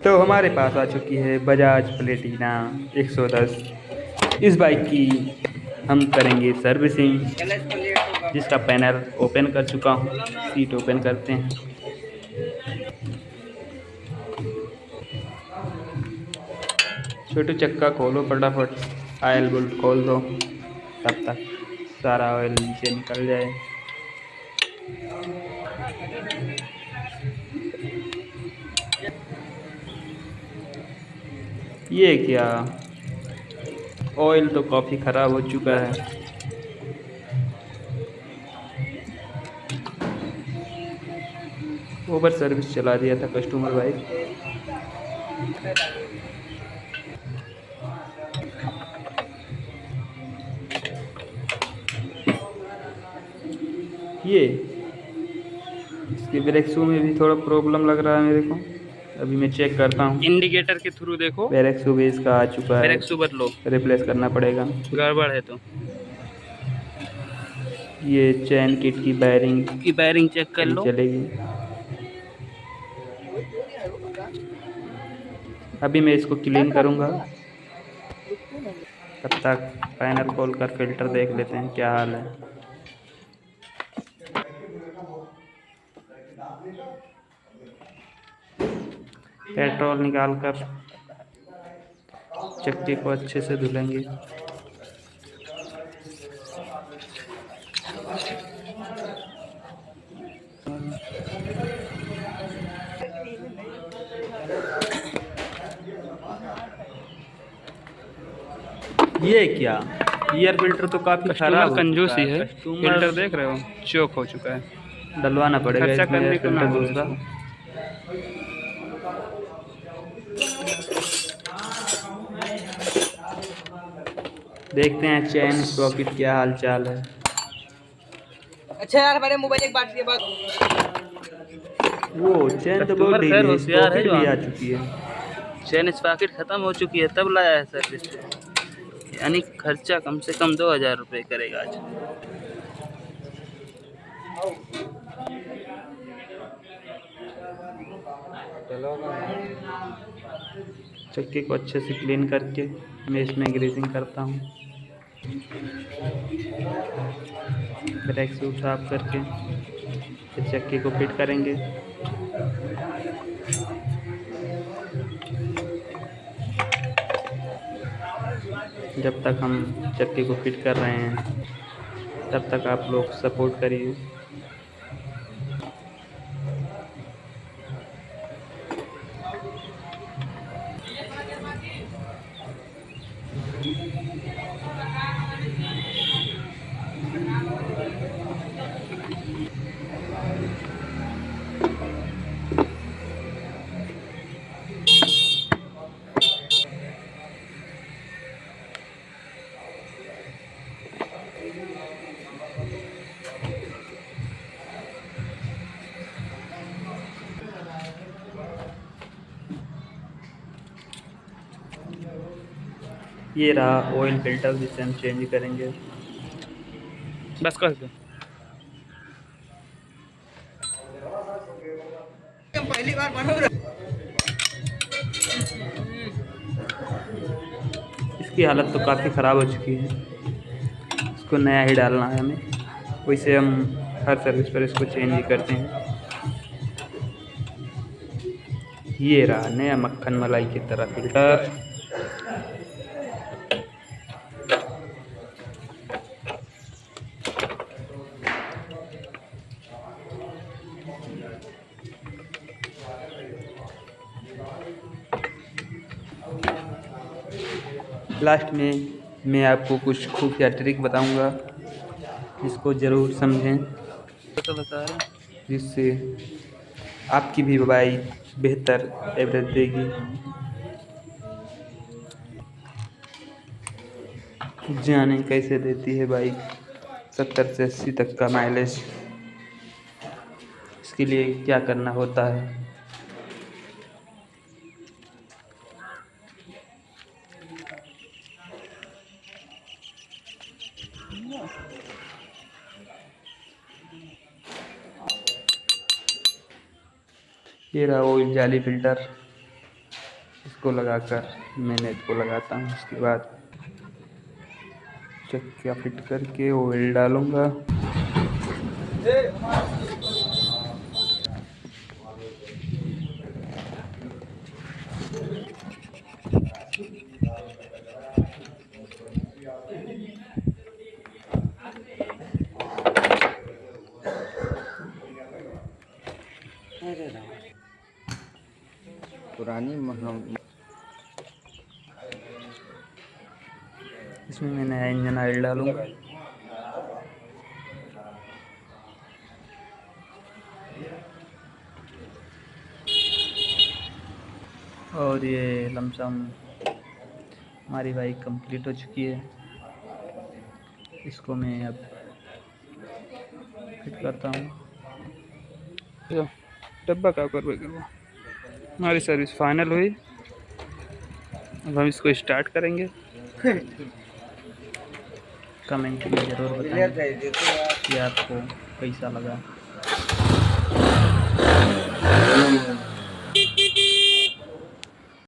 तो हमारे पास आ चुकी है बजाज प्लेटिना 110। इस बाइक की हम करेंगे सर्विसिंग, जिसका पैनल ओपन कर चुका हूँ। सीट ओपन करते हैं। छोटू चक्का खोलो फटाफट, ऑयल बोल्ट खोल दो तब तक सारा ऑयल नीचे निकल जाए। ये क्या, ऑयल तो काफ़ी ख़राब हो चुका है। ओवर सर्विस चला दिया था कस्टमर बाइक। ये इसके ब्रेक शू में भी थोड़ा प्रॉब्लम लग रहा है मेरे को। अभी मैं चेक करता हूँ। इंडिकेटर के थ्रू देखो। ब्रेक शू भी इसका आ चुका है, ब्रेक शू बदलो, रिप्लेस करना पड़ेगा। गड़बड़ है तो। ये चैन किट की बैरिंग की बैरिंग चेक कर नहीं लो। चलेगी। अभी मैं इसको क्लीन करूँगा। तब तक पैनल खोल कर फिल्टर देख लेते हैं क्या हाल है। पेट्रोल निकाल कर चक्के को अच्छे से धुलेंगे। ये क्या, एयर फिल्टर तो काफ़ी कस्टमर खराब हो चुका कंजूसी है। है। फिल्टर देख रहे हो, चोक हो चुका है। डलवाना पड़ेगा खर्चा इसमें करने एयर को ना फिल्टर हो दूसरा। इसमें। देखते हैं चैन स्प्रॉकेट क्या हाल चाल है। अच्छा यार, हमारे मोबाइल एक बात वो चैन तो बहुत कस्टमर खैर ढीली है, होशियार है स्प्रॉकेट जो भी आ चुकी है। चैन स्पॉकेट खत्म हो चुकी है तब लाया है सर्विस पे। यानी खर्चा कम से कम 2000 रुपये करेगा आज। चक्के को अच्छे से क्लीन करके मैं इसमें ग्रीसिंग करता हूँ। ब्रेक शू साफ करके फिर चक्के को फिट करेंगे। जब तक हम चक्के को फिट कर रहे हैं तब तक आप लोग सपोर्ट करिए। ये रहा ऑयल फिल्टर जिसे हम चेंज करेंगे। बस कर दो। पहली बार बनो। इसकी हालत तो काफ़ी ख़राब हो चुकी है, इसको नया ही डालना है हमें। वैसे हम हर सर्विस पर इसको चेंज ही करते हैं। ये रहा नया मक्खन मलाई की तरह फिल्टर। लास्ट में मैं आपको कुछ खुफिया ट्रिक बताऊंगा, इसको ज़रूर समझें, तो बता रहे हैं। जिससे आपकी भी बाइक बेहतर एवरेज देगी। जाने कैसे देती है बाइक 70 से 80 तक का माइलेज। इसके लिए क्या करना होता है। ये रहा ऑयल जाली फिल्टर। इसको लगाकर मैंने इसको लगाता हूँ। उसके बाद चक्का फिट करके ऑयल डालूँगा। पुरानी इसमें मैं नया इंजन ऑयल डालूँगा। और ये लमसम हमारी बाइक कंप्लीट हो चुकी है। इसको मैं अब फिट करता हूँ। डब्बा का ऊपर करो। हमारी सर्विस फाइनल हुई। अब हम इसको स्टार्ट करेंगे। कमेंट में ज़रूर बताएं कि आपको कैसा लगा।